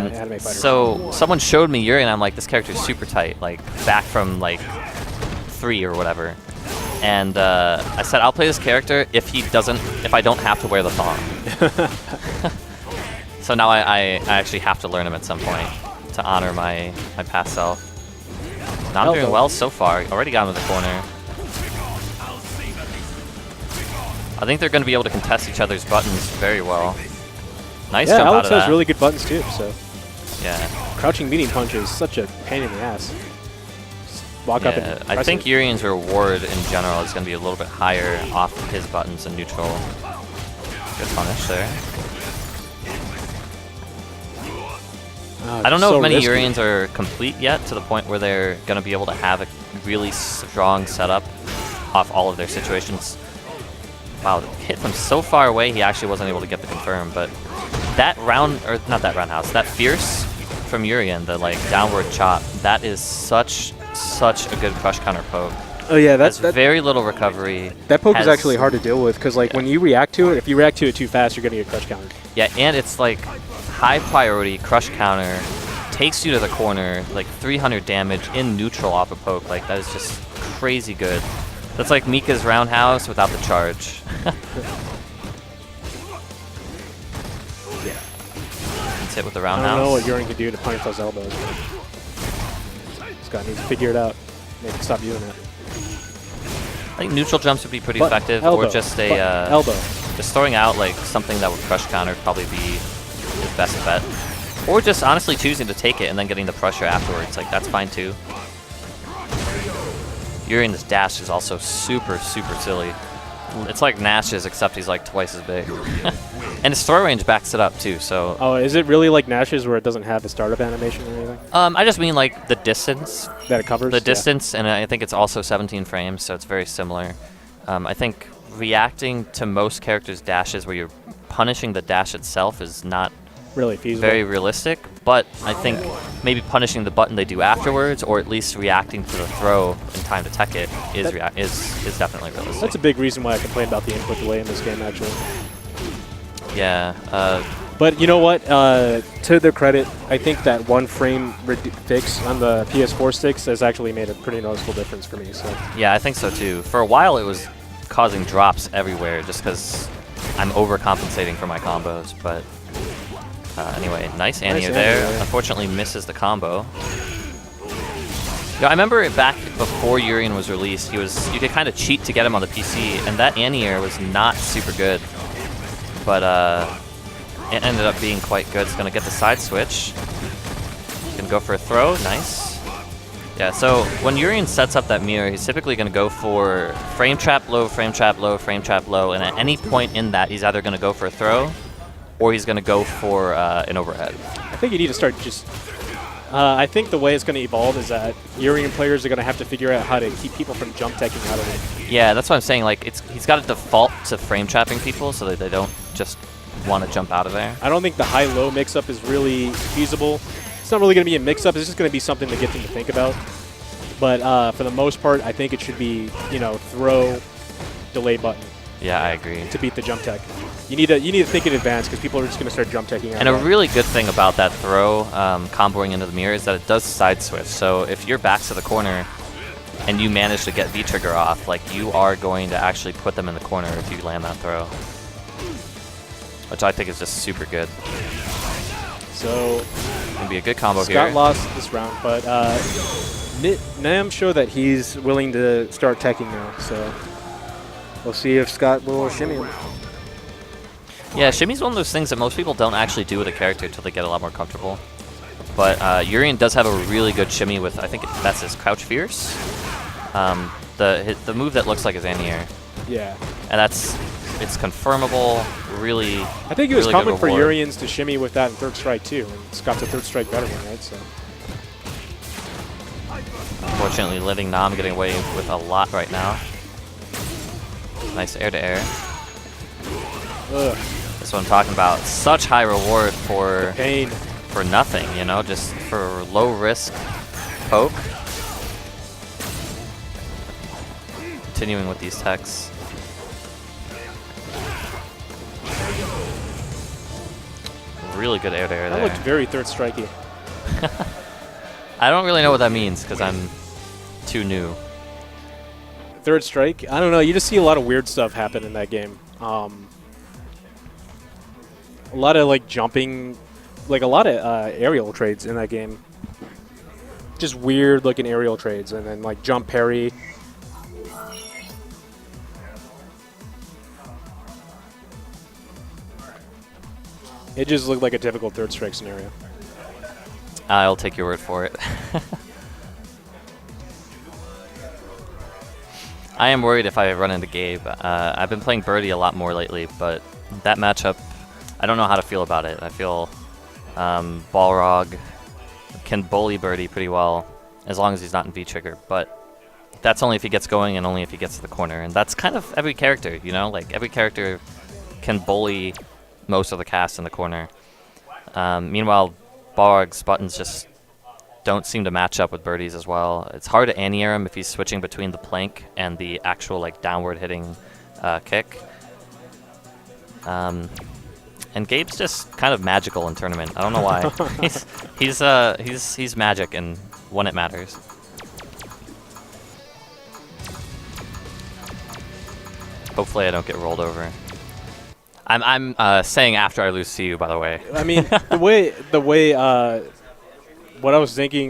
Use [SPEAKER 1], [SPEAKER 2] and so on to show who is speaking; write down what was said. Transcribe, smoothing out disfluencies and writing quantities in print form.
[SPEAKER 1] anime fighter.
[SPEAKER 2] So someone showed me Urien, and I'm like, this character is super tight, like back from like 3 or whatever. And I said, I'll play this character if I don't have to wear the thong. So now I actually have to learn him at some point to honor my past self. Now I'm doing well so far. Already got him in the corner. I think they're going to be able to contest each other's buttons very well. Nice jump
[SPEAKER 1] Alex
[SPEAKER 2] out of that.
[SPEAKER 1] has really good buttons too. So
[SPEAKER 2] yeah,
[SPEAKER 1] crouching medium punch is such a pain in the ass. Just walk up and
[SPEAKER 2] I think Urien's reward in general is going to be a little bit higher off of his buttons and neutral. Good punish there. I don't know if many Uriens are complete yet to the point where they're going to be able to have a really strong setup off all of their situations. Wow, hit from so far away, he actually wasn't able to get the confirm, but that that fierce from Urien, the like downward chop, that is such a good crush counter poke.
[SPEAKER 1] Oh yeah,
[SPEAKER 2] that's very little recovery.
[SPEAKER 1] That poke is actually hard to deal with because like when you react to it, if you react to it too fast, you're gonna get crush countered.
[SPEAKER 2] Yeah, and it's like high priority crush counter, takes you to the corner, like 300 damage in neutral off a poke. Like that is just crazy good. That's like Mika's roundhouse without the charge.
[SPEAKER 1] Yeah.
[SPEAKER 2] Let's hit with the roundhouse.
[SPEAKER 1] I don't know what Urien can do to punish those elbows. Scott needs to figure it out. Maybe stop using it.
[SPEAKER 2] I think neutral jumps would be pretty effective, or just a
[SPEAKER 1] elbow.
[SPEAKER 2] Just throwing out like something that would crush counter would probably be his best bet. Or just honestly choosing to take it and then getting the pressure afterwards. Like that's fine too. Urien's dash is also super silly. It's like Nash's, except he's like twice as big. And his throw range backs it up too, so...
[SPEAKER 1] Oh, is it really like Nash's where it doesn't have a startup animation or anything?
[SPEAKER 2] I just mean like the distance.
[SPEAKER 1] That it covers?
[SPEAKER 2] The distance, and I think it's also 17 frames, so it's very similar. I think reacting to most characters' dashes where you're punishing the dash itself is not
[SPEAKER 1] really feasible.
[SPEAKER 2] Very realistic, but I think maybe punishing the button they do afterwards, or at least reacting to the throw in time to tech it, is definitely realistic.
[SPEAKER 1] That's a big reason why I complain about the input delay in this game, actually.
[SPEAKER 2] Yeah.
[SPEAKER 1] But you know what? To their credit, I think that 1 frame fix on the PS4 sticks has actually made a pretty noticeable difference for me. So.
[SPEAKER 2] Yeah, I think so too. For a while, it was causing drops everywhere just because I'm overcompensating for my combos, but... anyway, nice anti-air there. Unfortunately, misses the combo. Yeah, I remember back before Urien was released, you could kind of cheat to get him on the PC, and that anti-air was not super good. But it ended up being quite good. It's going to get the side switch. He's going to go for a throw. Nice. Yeah, so when Urien sets up that mirror, he's typically going to go for frame trap low, frame trap low, frame trap low, and at any point in that, he's either going to go for a throw, or he's going to go for an overhead.
[SPEAKER 1] I think you need to start just... I think the way it's going to evolve is that Urien players are going to have to figure out how to keep people from jump teching out of it.
[SPEAKER 2] Yeah, that's what I'm saying. Like, he's got to default to frame trapping people so that they don't just want to jump out of there.
[SPEAKER 1] I don't think the high-low mix-up is really feasible. It's not really going to be a mix-up. It's just going to be something to get them to think about. But for the most part, I think it should be, you know, throw, delay button.
[SPEAKER 2] Yeah, I agree.
[SPEAKER 1] To beat the jump tech. You need to think in advance because people are just going to start jump teching out.
[SPEAKER 2] And a really good thing about that throw comboing into the mirror is that it does side switch. So if your back's to the corner and you manage to get V-trigger off, like you are going to actually put them in the corner if you land that throw. Which I think is just super good.
[SPEAKER 1] So
[SPEAKER 2] gonna be a good combo here.
[SPEAKER 1] Scott lost this round, but Nam showed that he's willing to start teching now. So we'll see if Scott will shimmy him.
[SPEAKER 2] Yeah, shimmy's one of those things that most people don't actually do with a character until they get a lot more comfortable. But Urien does have a really good shimmy with, I think that's his Crouch Fierce. The move that looks like his anti-air.
[SPEAKER 1] Yeah.
[SPEAKER 2] And it's confirmable, really.
[SPEAKER 1] I think it was common for Uriens to shimmy with that in Third Strike too, and Scott's a Third Strike veteran, right? So.
[SPEAKER 2] Unfortunately, letting Nam getting away with a lot right now. Nice air-to-air. That's what I'm talking about. Such high reward for nothing, you know, just for low risk poke. Continuing with these techs. really good air to air
[SPEAKER 1] That
[SPEAKER 2] there.
[SPEAKER 1] looked very third strikey.
[SPEAKER 2] I don't really know what that means because I'm too new.
[SPEAKER 1] Third strike? I don't know. You just see a lot of weird stuff happen in that game. A lot of like jumping, like a lot of aerial trades in that game. Just weird looking aerial trades, and then like jump parry. It just looked like a typical third strike scenario.
[SPEAKER 2] I'll take your word for it. I am worried if I run into Gabe. I've been playing Birdie a lot more lately, but that matchup, I don't know how to feel about it. I feel Balrog can bully Birdie pretty well as long as he's not in V-trigger, but that's only if he gets going and only if he gets to the corner. And that's kind of every character, you know? Like, every character can bully most of the cast in the corner. Meanwhile, Balrog's buttons just don't seem to match up with Birdie's as well. It's hard to anti-air him if he's switching between the plank and the actual like downward hitting kick. And Gabe's just kind of magical in tournament. I don't know why. he's magic, and when it matters. Hopefully, I don't get rolled over. I'm saying after I lose to you, by the way.
[SPEAKER 1] I mean, the way what I was thinking